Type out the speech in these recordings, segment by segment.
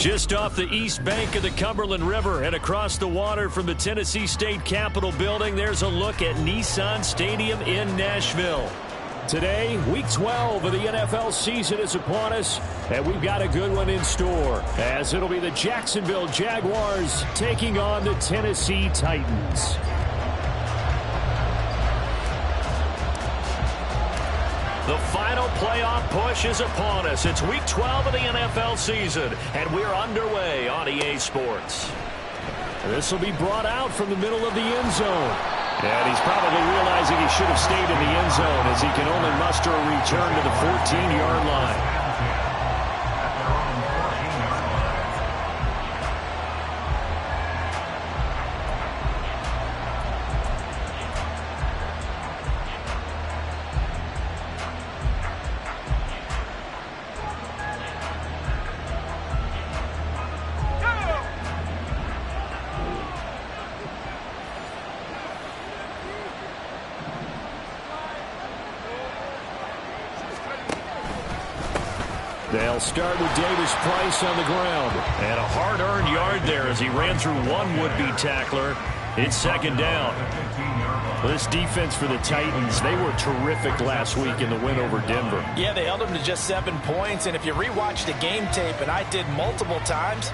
Just off the east bank of the Cumberland River and across the water from the Tennessee State Capitol building, there's a look at Nissan Stadium in Nashville. Today, Week 12 of the NFL season is upon us, and we've got a good one in store, as it'll be the Jacksonville Jaguars taking on the Tennessee Titans. The final playoff push is upon us. It's Week 12 of the NFL season, and we're underway on EA Sports. This will be brought out from the middle of the end zone. And he's probably realizing he should have stayed in the end zone as he can only muster a return to the 14-yard line. They'll start with Davis Price on the ground. And a hard-earned yard there as he ran through one would-be tackler. It's second down. This defense for the Titans, they were terrific last week in the win over Denver. Yeah, they held them to just 7 points. And if you rewatch the game tape, and I did multiple times,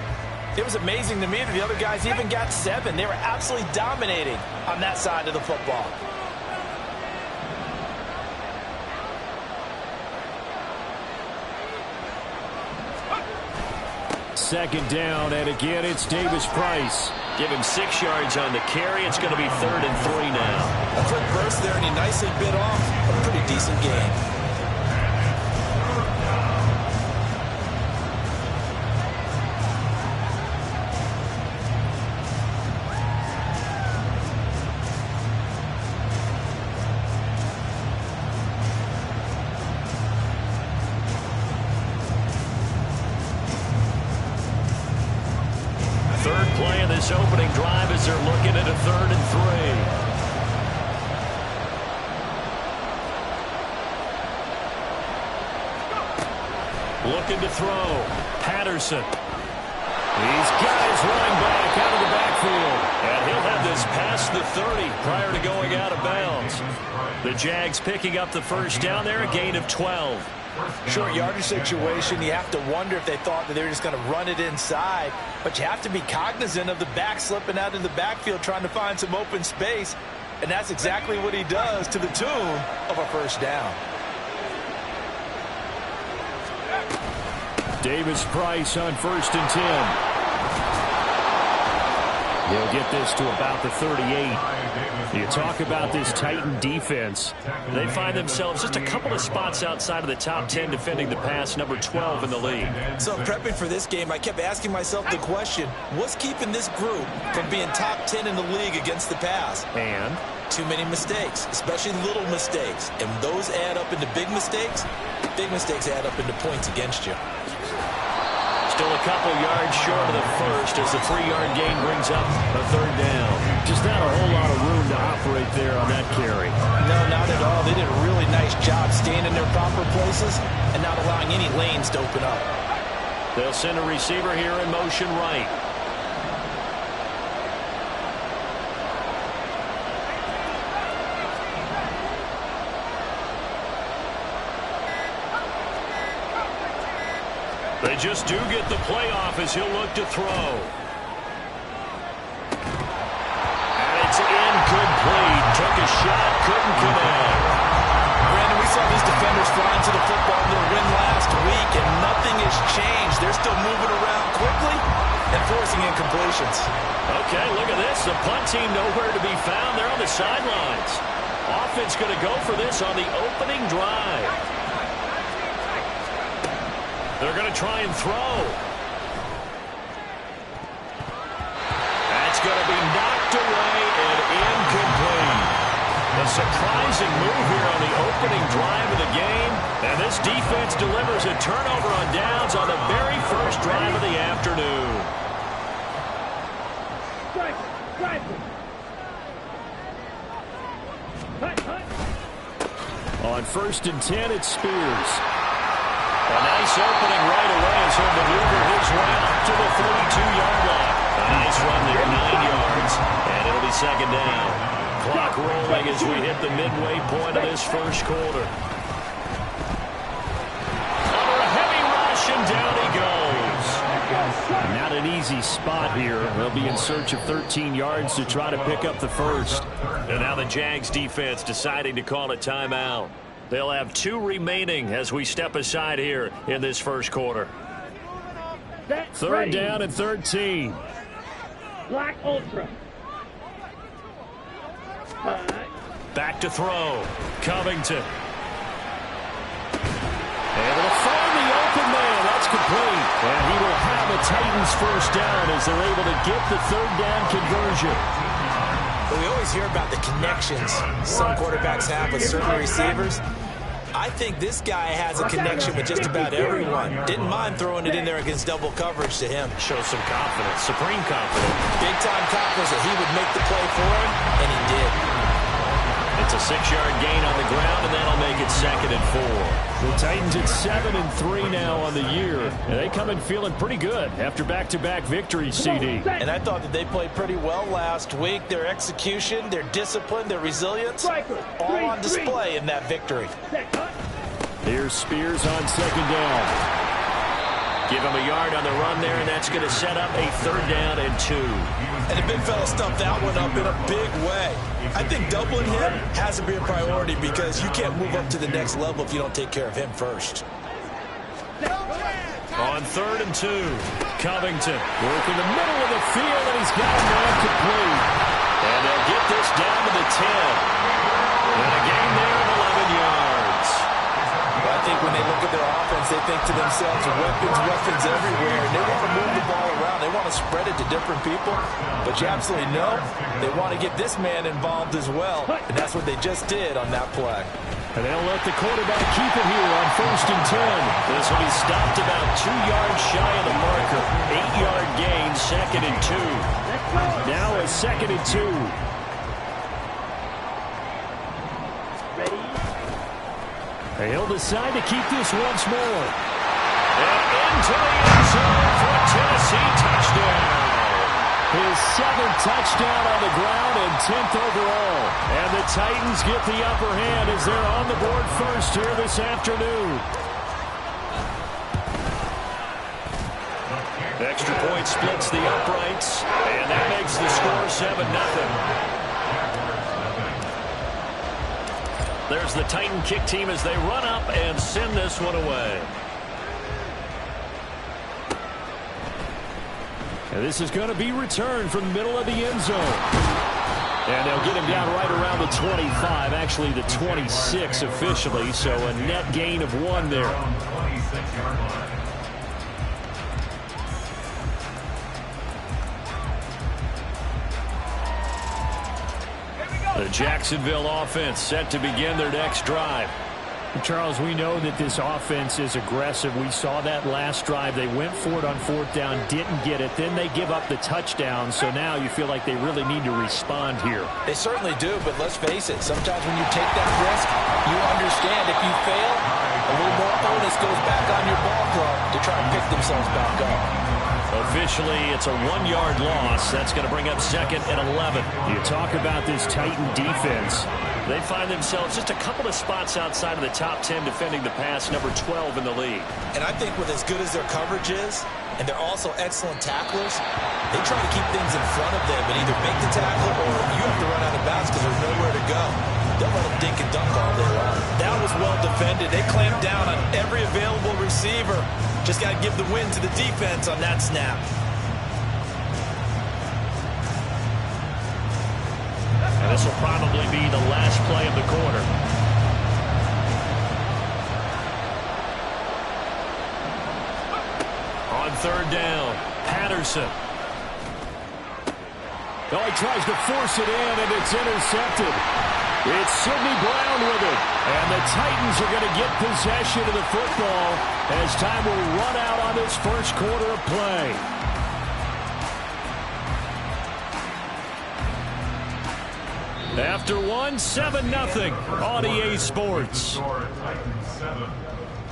it was amazing to me that the other guys even got 7. They were absolutely dominating on that side of the football. Second down, and again, it's Davis Price. Give him 6 yards on the carry. It's going to be 3rd and 3 now. A quick burst there, and he nicely bit off a pretty decent gain. Opening drive as they're looking at a 3rd and 3. Looking to throw. Patterson. He's got his running back out of the backfield. And he'll have this past the 30 prior to going out of bounds. The Jags picking up the first down there, a gain of 12. Short yardage situation, you have to wonder if they thought that they were just going to run it inside. But you have to be cognizant of the back slipping out of the backfield trying to find some open space. And that's exactly what he does, to the tune of a first down. Davis Price on 1st and 10. He'll get this to about the 38. You talk about this Titan defense. They find themselves just a couple of spots outside of the top 10 defending the pass, number 12 in the league. So prepping for this game, I kept asking myself the question, what's keeping this group from being top 10 in the league against the pass? And? Too many mistakes, especially little mistakes. And those add up into big mistakes. Big mistakes add up into points against you. Still a couple yards short of the first as the 3-yard gain brings up a 3rd down. Just not a whole lot of room to operate there on that carry. No, not at all. They did a really nice job staying in their proper places and not allowing any lanes to open up. They'll send a receiver here in motion right. They just do get the playoff as he'll look to throw. And it's incomplete. Took a shot, couldn't connect. Brandon, we saw these defenders flying to the football in their win last week, and nothing has changed. They're still moving around quickly and forcing incompletions. Okay, look at this. The punt team nowhere to be found. They're on the sidelines. Offense going to go for this on the opening drive. They're going to try and throw. That's going to be knocked away and incomplete. A surprising move here on the opening drive of the game. And this defense delivers a turnover on downs on the very first drive of the afternoon. On 1st and 10, it's Spears. A nice opening right away as he'll maneuver his way up to the 32-yard line. A nice run there, 9 yards, and it'll be second down. Clock rolling as we hit the midway point of this first quarter. Under a heavy rush, and down he goes. Not an easy spot here. They'll be in search of 13 yards to try to pick up the first. And now the Jags defense deciding to call a timeout. They'll have 2 remaining as we step aside here in this first quarter. Third down and 13. Black Ultra. Back to throw. Covington. Able to find the open man. That's complete. And he will have a Titans first down as they're able to get the third down conversion. But we always hear about the connections some quarterbacks have with certain receivers. I think this guy has a connection with just about everyone. Didn't mind throwing it in there against double coverage to him. Shows some confidence, supreme confidence. Big-time confidence that he would make the play for him, and he did. It's a 6-yard gain on the ground, and that'll make it second and 4. The Titans at 7-3 now on the year. And they come in feeling pretty good after back-to-back victories, CD. And I thought that they played pretty well last week. Their execution, their discipline, their resilience, all on display in that victory. Here's Spears on second down. Give him a yard on the run there, and that's going to set up a third down and 2. And the big fella stumped that one up in a big way. I think doubling him has to be a priority because you can't move up to the next level if you don't take care of him first. On third and 2, Covington working the middle of the field, and he's got a man complete. And they'll get this down to the 10. And a gain there of 11 yards. Well, I think when they look at their offense, they think to themselves, weapons everywhere. And they want to move the ball around. They want to spread it to different people. But you absolutely know they want to get this man involved as well. And that's what they just did on that play. And they'll let the quarterback keep it here on first and 10. This will be stopped about 2 yards shy of the marker. 8-yard gain, second and 2. Now a second and 2. He'll decide to keep this once more. And into the end zone for a Tennessee touchdown. His 7th touchdown on the ground and 10th overall. And the Titans get the upper hand as they're on the board first here this afternoon. Extra point splits the uprights, and that makes the score 7-0. There's the Titan kick team as they run up and send this one away. And this is going to be returned from the middle of the end zone. And they'll get him down right around the 25, actually the 26 officially, so a net gain of 1 there. The Jacksonville offense set to begin their next drive. Charles, we know that this offense is aggressive. We saw that last drive. They went for it on 4th down, didn't get it. Then they give up the touchdown. So now you feel like they really need to respond here. They certainly do, but let's face it. Sometimes when you take that risk, you understand if you fail, a little more onus goes back on your ball club to try and pick themselves back up. Officially, it's a 1-yard loss. That's going to bring up second and 11. You talk about this Titan defense. They find themselves just a couple of spots outside of the top 10 defending the pass, number 12 in the league. And I think with as good as their coverage is, and they're also excellent tacklers, they try to keep things in front of them and either make the tackle or you have to run out of bounds because there's nowhere to go. They'll let them dink and dunk all day long. That was well defended. They clamped down on every available receiver. Just got to give the win to the defense on that snap. And this will probably be the last play of the quarter. On third down, Patterson. Oh, he tries to force it in, and it's intercepted. It's Sidney Brown with it. And the Titans are going to get possession of the football as time will run out on this first quarter of play. After 7-0 on EA Sports.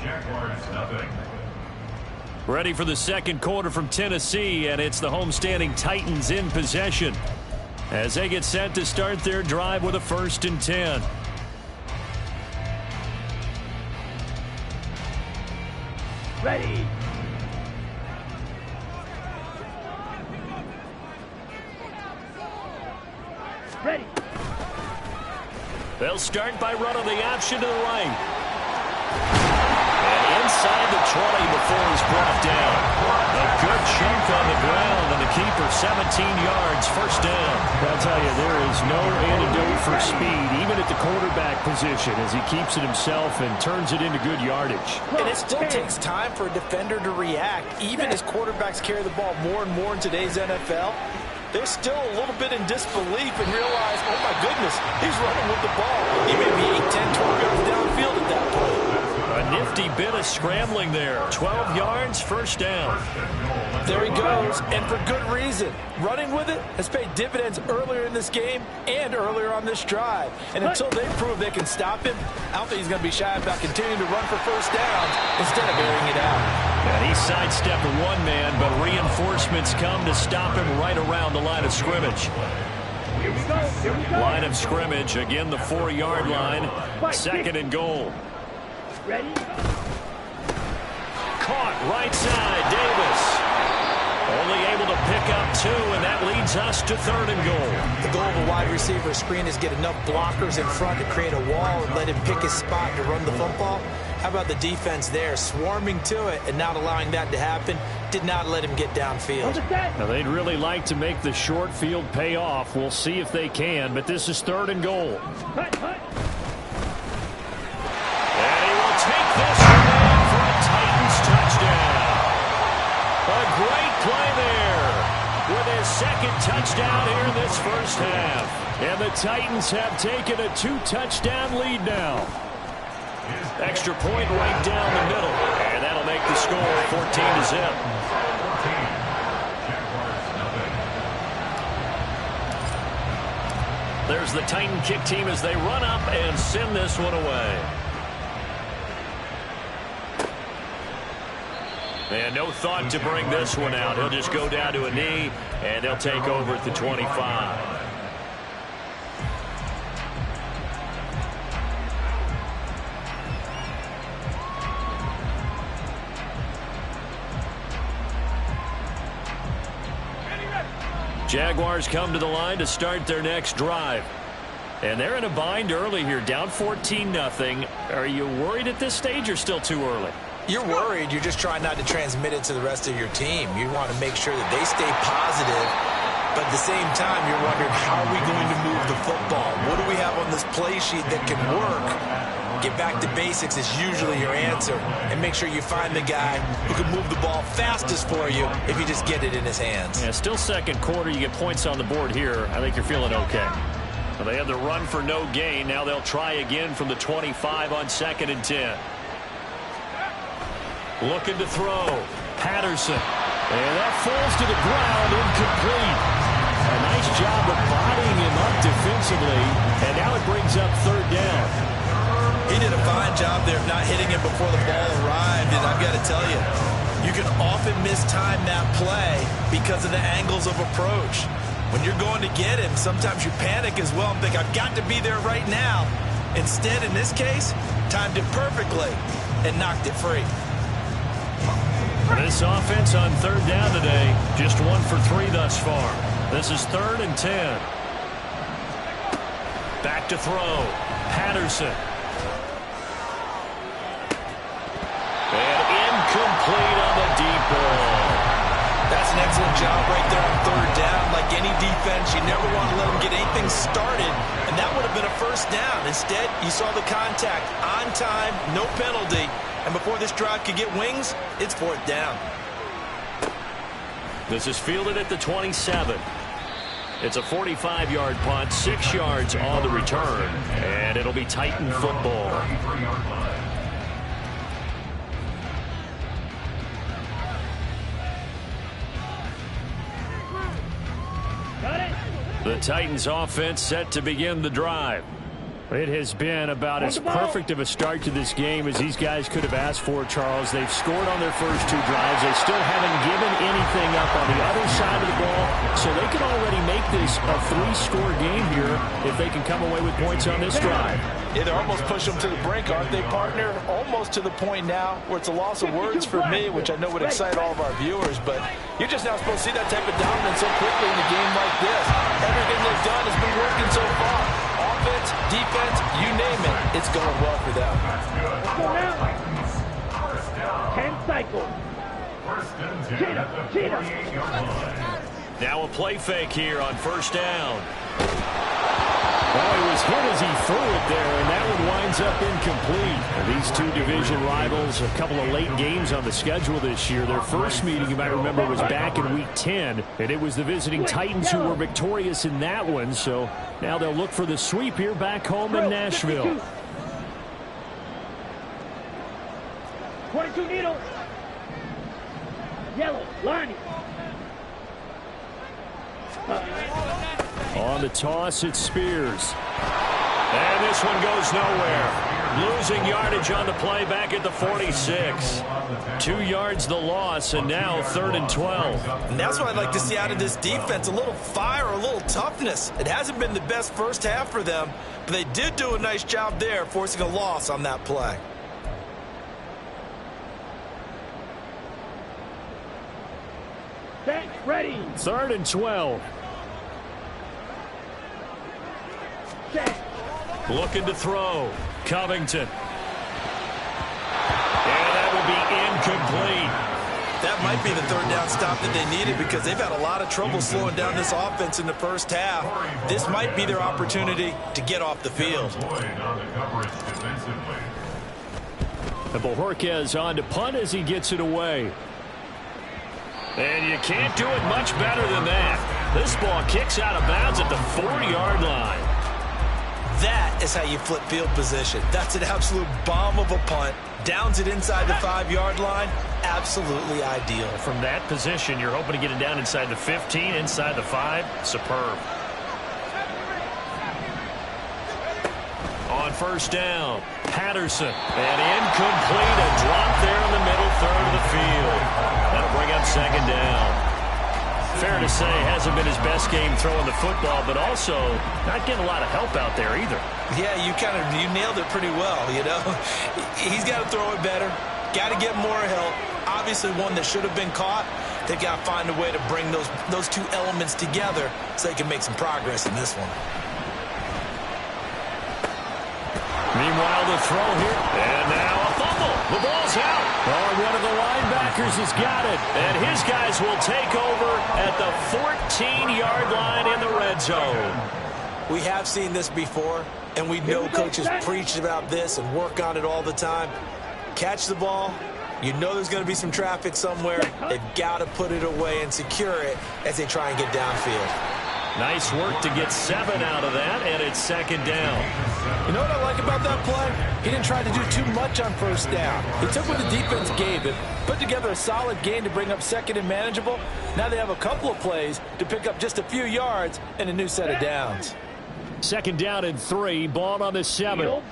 Jaguars, nothing. Ready for the second quarter from Tennessee, and it's the homestanding Titans in possession as they get set to start their drive with a 1st and 10. Ready. Ready. They'll start by running the option to the right. And inside the 20 before he's brought down. A good chunk on the ground, and the keeper 17 yards, 1st down. I'll tell you, there is no antidote for speed, even at the quarterback position, as he keeps it himself and turns it into good yardage. And it still takes time for a defender to react. Even as quarterbacks carry the ball more and more in today's NFL, they're still a little bit in disbelief and realize, oh my goodness, he's running with the ball. He may be 8, 10, 12 yards downfield at that point. A nifty bit of scrambling there. 12 yards, 1st down. There he goes, and for good reason. Running with it has paid dividends earlier in this game and earlier on this drive. And until they prove they can stop him, I don't think he's going to be shy about continuing to run for 1st downs instead of airing it out. And he sidestepped one man, but reinforcements come to stop him right around the line of scrimmage. Here we go. Here we go. Line of scrimmage, again the 4-yard line. 2nd and goal. Ready. Caught right side, Davis. Only able to pick up 2, and that leads us to 3rd and goal. The goal of a wide receiver screen is get enough blockers in front to create a wall and let him pick his spot to run the football. How about the defense there, swarming to it and not allowing that to happen? Did not let him get downfield. Now, they'd really like to make the short field pay off. We'll see if they can, but this is 3rd and goal. Cut. And he will take this one in for a Titans touchdown. A great play there with his 2nd touchdown here in this 1st half. And the Titans have taken a 2-touchdown lead now. Extra point right down the middle. And that'll make the score 14-0. There's the Titan kick team as they run up and send this one away. And no thought to bring this one out. He'll just go down to a knee, and they'll take over at the 25. Jaguars come to the line to start their next drive. And they're in a bind early here, down 14-0. Are you worried at this stage or still too early? You're worried. You're just trying not to transmit it to the rest of your team. You want to make sure that they stay positive, but at the same time, you're wondering, how are we going to move the football? What do we have on this play sheet that can work? Get back to basics is usually your answer, and make sure you find the guy who can move the ball fastest for you if you just get it in his hands. Yeah, still 2nd quarter. You get points on the board here. I think you're feeling okay. Well, they had the run for no gain. Now they'll try again from the 25 on 2nd and 10. Looking to throw. Patterson. And that falls to the ground, incomplete. A nice job of bodying him up defensively, and now it brings up 3rd down. He did a fine job there of not hitting him before the ball arrived, and I've got to tell you, you can often mistime that play because of the angles of approach. When you're going to get him, sometimes you panic as well and think, I've got to be there right now. Instead, in this case, timed it perfectly and knocked it free. This offense on 3rd down today, just 1 for 3 thus far. This is 3rd and 10. Back to throw. Patterson. And incomplete on the deep ball. That's an excellent job right there on 3rd down. Like any defense, you never want to let them get anything started, and that would have been a 1st down. Instead, you saw the contact on time, no penalty, and before this drive could get wings, it's 4th down. This is fielded at the 27. It's a 45-yard punt, 6 yards on the return, and it'll be Titan football. The Titans offense set to begin the drive. It has been about as perfect of a start to this game as these guys could have asked for, Charles. They've scored on their first 2 drives. They still haven't given anything up on the other side of the ball, so they can already make this a 3-score game here if they can come away with points on this drive. Yeah, they're almost pushing them to the brink, aren't they, partner? Almost to the point now where it's a loss of words for me, which I know would excite all of our viewers, but you're just not supposed to see that type of dominance so quickly in a game like this. Everything they've done has been working so far. Offense, defense, you name it, it's going well for them. 10 cycles. Cheetah. Now a play fake here on first down. Well, he was hit as he threw it there, and that one winds up incomplete. These 2 division rivals, a couple of late games on the schedule this year. Their first meeting, you might remember, was back in Week 10, and it was the visiting Titans who were victorious in that one. So now they'll look for the sweep here back home in Nashville. 22 needle. Yellow, Lonnie. On the toss, it's Spears. And this one goes nowhere. Losing yardage on the play back at the 46. 2 yards the loss, and now 3rd and 12. And that's what I'd like to see out of this defense, a little fire, a little toughness. It hasn't been the best first half for them, but they did do a nice job there, forcing a loss on that play. Ready. 3rd and 12. Looking to throw. Covington. And that will be incomplete. That might be the 3rd down stop that they needed because they've had a lot of trouble slowing down this offense in the first half. This might be their opportunity to get off the field. And Bojorquez on to punt as he gets it away. And you can't do it much better than that. This ball kicks out of bounds at the 40-yard line. That is how you flip field position. That's an absolute bomb of a punt. Downs it inside the 5-yard line. Absolutely ideal. From that position, you're hoping to get it down inside the 15, inside the 5. Superb. On first down, Patterson. And incomplete. A drop there in the middle 3rd of the field. That'll bring up 2nd down. Fair to say, hasn't been his best game throwing the football, but also not getting a lot of help out there either. Yeah, you nailed it pretty well, you know. He's got to throw it better, got to get more help. Obviously one that should have been caught. They've got to find a way to bring those 2 elements together so they can make some progress in this one. Meanwhile, the throw here, and now a fumble. The ball's out. Oh, one of the linebackers has got it, and his guys will take over at the 14-yard line in the red zone. We have seen this before, and we know coaches preach about this and work on it all the time. Catch the ball. You know there's going to be some traffic somewhere. They've got to put it away and secure it as they try and get downfield. Nice work to get 7 out of that, and it's 2nd down. You know what I like about that play? He didn't try to do too much on first down. He took what the defense gave him, put together a solid game to bring up 2nd and manageable. Now they have a couple of plays to pick up just a few yards and a new set of downs. 2nd down and 3, ball on the 7.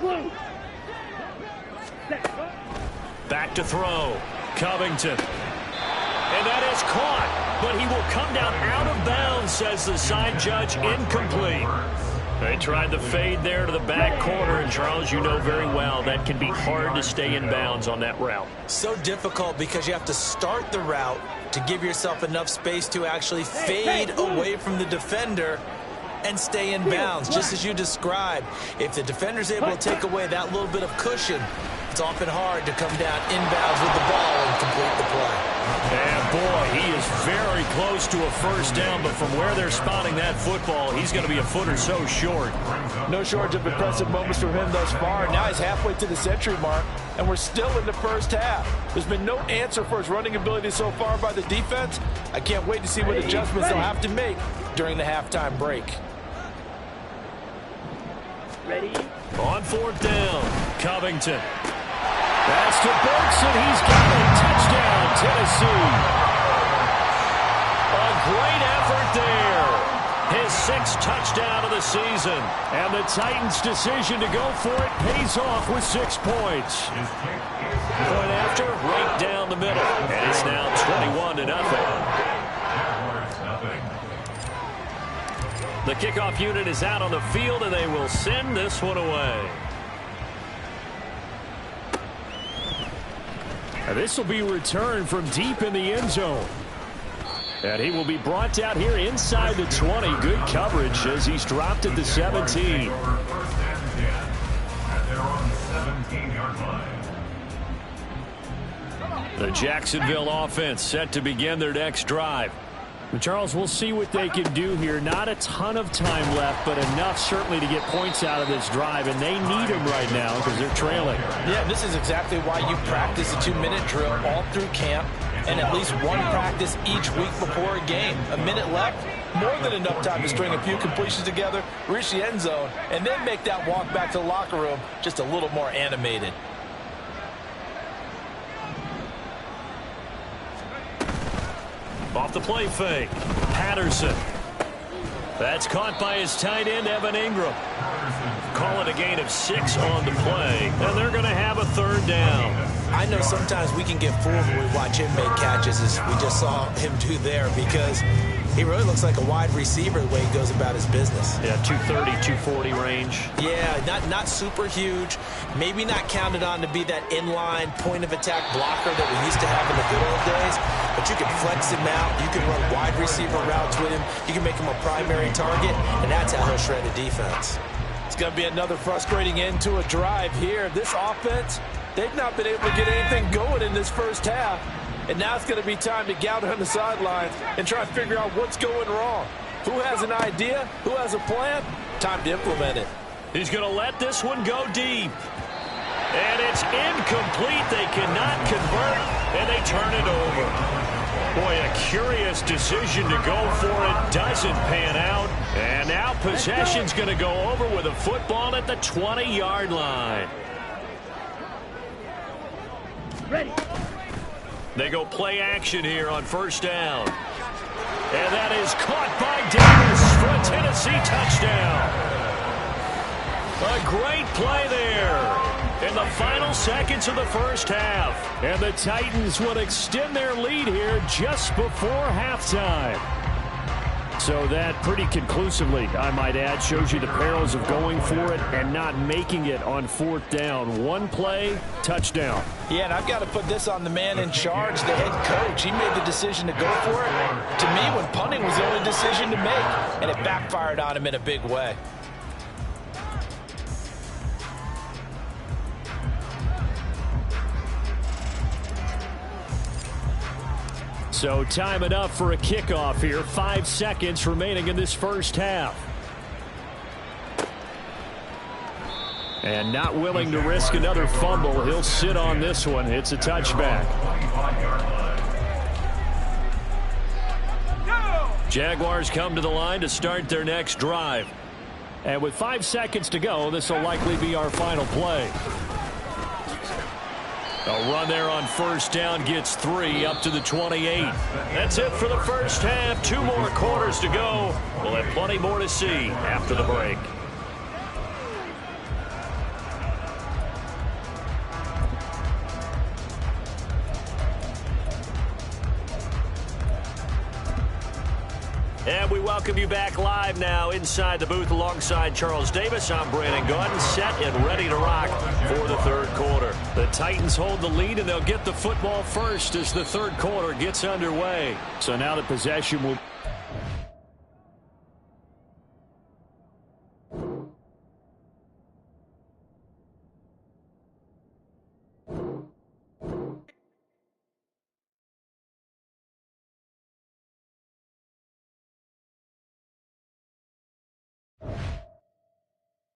Back to throw. Covington. And that is caught, but he will come down out of bounds, says the side judge. Incomplete. They tried the fade there to the back corner, and Charles, you know very well that can be hard to stay in bounds on that route. So difficult because you have to start the route to give yourself enough space to actually fade away from the defender and stay in bounds, just as you described. If the defender's able to take away that little bit of cushion, it's often hard to come down inbounds with the ball and complete the play. And boy, he is very close to a first down, but from where they're spotting that football, he's going to be a foot or so short. No shortage of impressive moments from him thus far. Now he's halfway to the century mark, and we're still in the first half. There's been no answer for his running ability so far by the defense. I can't wait to see what adjustments they'll have to make during the halftime break. Ready? On 4th down, Covington. That's to Bergson. He's got a touchdown, Tennessee. A great effort there. His 6th touchdown of the season. And the Titans' decision to go for it pays off with 6 points. Point after, right down the middle. And it's now 21-0. The kickoff unit is out on the field, and they will send this one away. And this will be returned from deep in the end zone. And he will be brought down here inside the 20. Good coverage as he's dropped at the 17. The Jacksonville offense set to begin their next drive. Charles, we'll see what they can do here. Not a ton of time left, but enough certainly to get points out of this drive, and they need them right now because they're trailing. Yeah, this is exactly why you practice a 2-minute drill all through camp and at least one practice each week before a game. A minute left, more than enough time to string a few completions together, reach the end zone, and then make that walk back to the locker room just a little more animated. Off the play fake. Patterson. That's caught by his tight end, Evan Ingram. Call it a gain of 6 on the play, and they're going to have a 3rd down. I know sometimes we can get fooled when we watch him make catches, as we just saw him do there, because he really looks like a wide receiver the way he goes about his business. Yeah, 230, 240 range. Yeah, not super huge. Maybe not counted on to be that inline point-of-attack blocker that we used to have in the good old days, but you can flex him out. You can run wide receiver routes with him. You can make him a primary target, and that's how he'll shred a defense. It's going to be another frustrating end to a drive here. This offense, they've not been able to get anything going in this first half. And now it's going to be time to gather on the sidelines and try to figure out what's going wrong. Who has an idea? Who has a plan? Time to implement it. He's going to let this one go deep. And it's incomplete. They cannot convert, and they turn it over. Boy, a curious decision to go for it. Doesn't pan out. And now possession's going to go over with a football at the 20-yard line. Ready. They go play action here on 1st down. And that is caught by Davis for a Tennessee touchdown. A great play there in the final seconds of the first half. And the Titans will extend their lead here just before halftime. So that pretty conclusively, I might add, shows you the perils of going for it and not making it on 4th down. One play, touchdown. Yeah, and I've got to put this on the man in charge, the head coach. He made the decision to go for it. To me, when punting was the only decision to make, and it backfired on him in a big way. So time enough for a kickoff here. 5 seconds remaining in this first half. And not willing to risk another fumble. He'll sit on this one. It's a touchback. Jaguars come to the line to start their next drive. And with 5 seconds to go, this will likely be our final play. A run there on 1st down gets 3 up to the 28. That's it for the first half. 2 more quarters to go. We'll have plenty more to see after the break. And we welcome you back live now inside the booth alongside Charles Davis. I'm Brandon Gaudin, set and ready to rock for the 3rd quarter. The Titans hold the lead, and they'll get the football first as the 3rd quarter gets underway. So now the possession will...